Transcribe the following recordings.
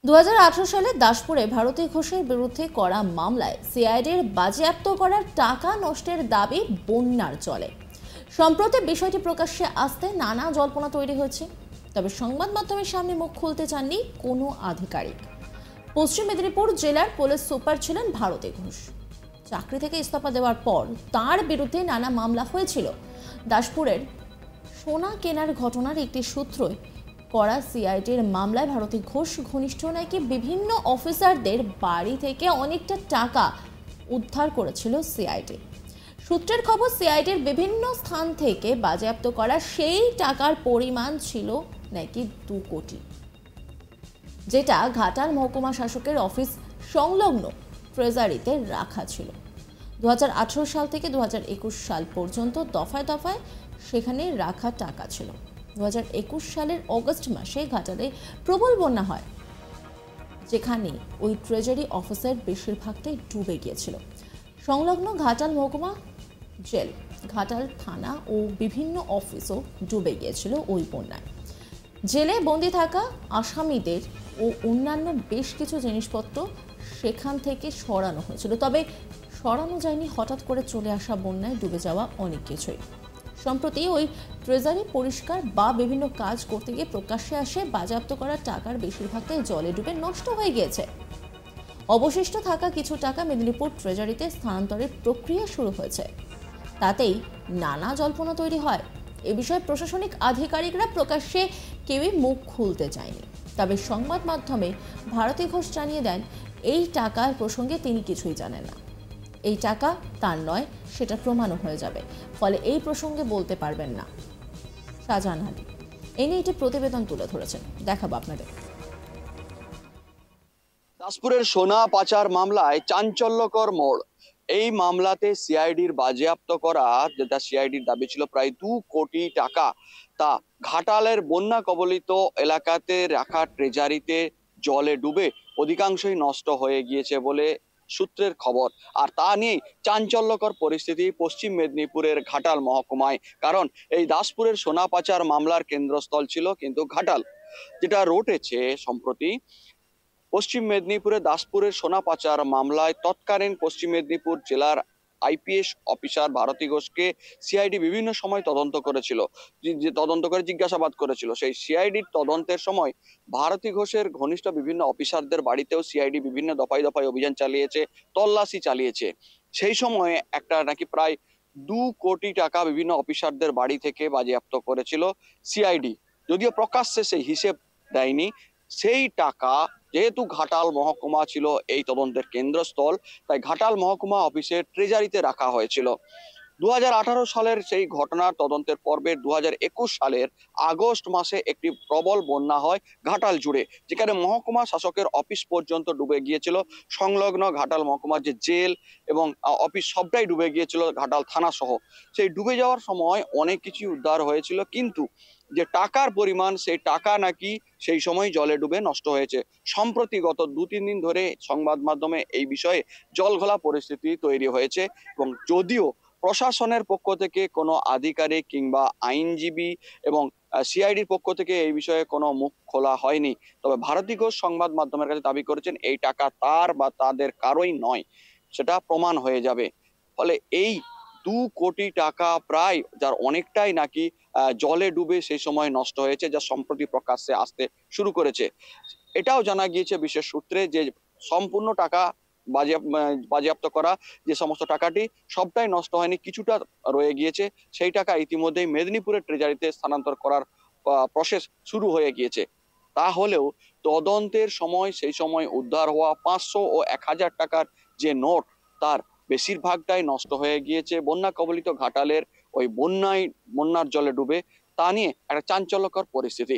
2018 সালে দাসপুরে ভারতী ঘোষের বিরুদ্ধে করা মামলায় সিআইডির বাজেয়াপ্ত করার টাকা নষ্টের দাবি বন্যার জলে। সম্প্রতি বিষয়টি প্রকাশ্যে আসতে নানা জল্পনা তৈরি হয়েছে, তবে সংবাদ মাধ্যমের সামনে মুখ খুলতে চাননি কোনো আধিকারিক। পশ্চিম মেদিনীপুর জেলার পুলিশ সুপার ছিলেন ভারতী ঘোষ। চাকরি থেকে ইস্তফা দেওয়ার পর তার বিরুদ্ধে নানা মামলা হয়েছিল। দাসপুরের সোনা কেনার ঘটনার একটি সূত্রই করা সিআইডির মামলায় ভারতী ঘোষ ঘনিষ্ঠ নাকি বিভিন্ন অফিসারদের বাড়ি থেকে অনেকটা টাকা উদ্ধার করেছিল সিআইডি। সূত্রের খবর, সিআইডির বিভিন্ন স্থান থেকে বাজেয়াপ্ত করা সেই টাকার পরিমাণ ছিল নাকি 2 কোটি, যেটা ঘাটাল মহকুমা শাসকের অফিস সংলগ্ন ট্রেজারিতে রাখা ছিল। 2018 সাল থেকে 2021 সাল পর্যন্ত দফায় দফায় সেখানে রাখা টাকা ছিল। 2021 সালের অগস্ট মাসে ঘাটালে প্রবল বন্যা হয়, যেখানে ওই ট্রেজারি অফিসের বেশিরভাগটাই ডুবে গিয়েছিল। সংলগ্ন ঘাটাল মহকুমা জেল, ঘাটাল থানা ও বিভিন্ন অফিসও ডুবে গিয়েছিল ওই বন্যায়। জেলে বন্দি থাকা আসামিদের ও অন্যান্য বেশ কিছু জিনিসপত্র সেখান থেকে সরানো হয়েছিল, তবে সরানো যায়নি হঠাৎ করে চলে আসা বন্যায় ডুবে যাওয়া অনেক কিছুই। সম্প্রতি ওই ট্রেজারি পরিষ্কার বা বিভিন্ন কাজ করতে গিয়ে প্রকাশ্যে আসে বাজেয়াপ্ত করা টাকার বেশিরভাগটাই জলে ডুবে নষ্ট হয়ে গিয়েছে। অবশিষ্ট থাকা কিছু টাকা মেদিনীপুর ট্রেজারিতে স্থানান্তরের প্রক্রিয়া শুরু হয়েছে। তাতেই নানা জল্পনা তৈরি হয়। এ বিষয়ে প্রশাসনিক আধিকারিকরা প্রকাশ্যে কেউই মুখ খুলতে চায়নি, তবে সংবাদ মাধ্যমে ভারতী ঘোষ জানিয়ে দেন এই টাকার প্রসঙ্গে তিনি কিছুই জানেন না। এই টাকা তার নয়, সেটা প্রমাণও হয়ে যাবে, ফলে এই প্রসঙ্গে বলতে পারবেন না। শাহজাহান আলী এই নিয়ে একটি প্রতিবেদন তুলে ধরেছেন, দেখাবো আপনাদের। দাসপুরের সোনা পাচার মামলায় চাঞ্চল্যকর মোড়। এই মামলাতে সিআইডির বাজেয়াপ্ত করা, যেটা সিআইডির দাবি ছিল প্রায় 2 কোটি টাকা, তা ঘাটালের বন্যা কবলিত এলাকাতে রাখা ট্রেজারিতে জলে ডুবে অধিকাংশই নষ্ট হয়ে গিয়েছে বলে সূত্রের খবর। আর তা নিয়ে চাঞ্চল্যকর পরিস্থিতি পশ্চিম মেদিনীপুরের ঘাটাল মহকুমায়। কারণ এই দাসপুরের সোনা পাচার মামলার কেন্দ্রস্থল ছিল কিন্তু ঘাটাল। যেটা রটেছে সম্প্রতি পশ্চিম মেদিনীপুরে দাসপুরের সোনা পাচার মামলায় তৎকালীন পশ্চিম মেদিনীপুর জেলার আইপিএস অফিসার ভারতী ঘোষকে সিআইডি বিভিন্ন সময় তদন্ত করেছিল, তদন্ত করে জিজ্ঞাসাবাদ করেছিল। সেই সিআইডির তদন্তের সময় ভারতী ঘোষের ঘনিষ্ঠ বিভিন্ন অফিসারদের বাড়িতেও সিআইডি বিভিন্ন দফায় দফায় অভিযান চালিয়েছে, তল্লাশি চালিয়েছে। সেই সময় একটা নাকি প্রায় 2 কোটি টাকা বিভিন্ন অফিসারদের বাড়ি থেকে বাজেয়াপ্ত করেছিল সিআইডি, যদিও প্রকাশ্যে সেই হিসেব দেয়নি। সেই টাকা যেহেতু ঘাটাল মহকুমা ছিল এই তদন্তের কেন্দ্রস্থল, তাই ঘাটাল মহকুমা অফিসের ট্রেজারিতে রাখা হয়েছিল। 2018 সালের সেই ঘটনার তদন্তের পর্বে 2021 সালের আগস্ট মাসে একটি প্রবল বন্যা হয় ঘাটাল জুড়ে, যেখানে মহকুমা শাসকের অফিস পর্যন্ত ডুবে গিয়েছিল। সংলগ্ন ঘাটাল মহকুমার যে জেল এবং অফিস সবটাই ডুবে গিয়েছিল, ঘাটাল থানা সহ। সেই ডুবে যাওয়ার সময় অনেক কিছু উদ্ধার হয়েছিল, কিন্তু যে টাকার পরিমাণ, সেই টাকা নাকি সেই সময় জলে ডুবে নষ্ট হয়েছে। সম্প্রতি গত 2-3 দিন ধরে সংবাদ মাধ্যমে এই বিষয়ে জলঘোলা পরিস্থিতি তৈরি হয়েছে, এবং যদিও প্রশাসনের পক্ষ থেকে কোনো আধিকারিক কিংবা আইনজীবী এবং সিআইডির পক্ষ থেকে এই বিষয়ে কোনো মুখ খোলা হয়নি, তবে ভারতী ঘোষ সংবাদ মাধ্যমের কাছে দাবি করেছেন এই টাকা তার বা তাদের কারোই নয়, সেটা প্রমাণ হয়ে যাবে। ফলে এই 2 কোটি টাকা প্রায়, যার অনেকটাই নাকি জলে ডুবে সেই সময় নষ্ট হয়েছে, যা সম্প্রতি প্রকাশ্যে আসতে শুরু করেছে। এটাও জানা গিয়েছে বিশেষ সূত্রে যে সম্পূর্ণ টাকা বাজেয়াপ্ত করা যে সমস্ত টাকাটি সবটাই নষ্ট হয়নি, কিছুটা রয়ে গিয়েছে। সেই টাকা ইতিমধ্যেই মেদিনীপুরের ট্রেজারিতে স্থানান্তর করার প্রসেস শুরু হয়ে গিয়েছে। তাহলেও তদন্তের সময় সেই সময় উদ্ধার হওয়া 500 ও 1000 টাকার যে নোট, তার বেশিরভাগটাই নষ্ট হয়ে গিয়েছে বন্যা কবলিত ঘাটালের ওই বন্যার জলে ডুবে। তা নিয়ে একটা চাঞ্চল্যকর পরিস্থিতি।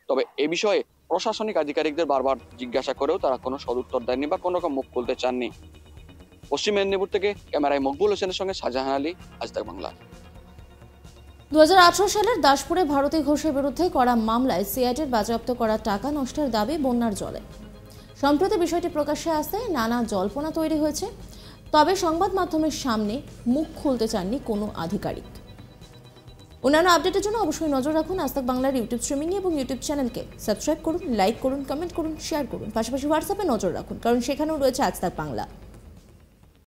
তবে এ বিষয়ে প্রশাসনিক আধিকারিকদের বারবার জিজ্ঞাসা করেও তারা কোনো সদুত্তর দেননি বা কোনো রকম মুখ খুলতে চাননি। পশ্চিম মেদিনীপুর থেকে ক্যামেরায় মকবুল হোসেনের সঙ্গে শাহজাহান আলী, আজ তাক বাংলা। 2018 সালের দাসপুরে ভারতী ঘোষের বিরুদ্ধে করা মামলায় সিআইডির বাজেয়াপ্ত করা টাকা নষ্টের দাবি বন্যার জলে। সম্প্রতি বিষয়টি প্রকাশ্যে আসতে নানা জল্পনা তৈরি হয়েছে, তবে সংবাদ মাধ্যমের সামনে মুখ খুলতে চাননি কোনো আধিকারিক। অন্যান্য আপডেটের জন্য অবশ্যই নজর রাখুন আজ তাক বাংলার ইউটিউব স্ট্রিমিং এবং ইউটিউব চ্যানেলকে সাবস্ক্রাইব করুন, লাইক করুন, কমেন্ট করুন, শেয়ার করুন। পাশাপাশি হোয়াটসঅ্যাপে নজর রাখুন, কারণ সেখানেও রয়েছে আজ তাক বাংলা।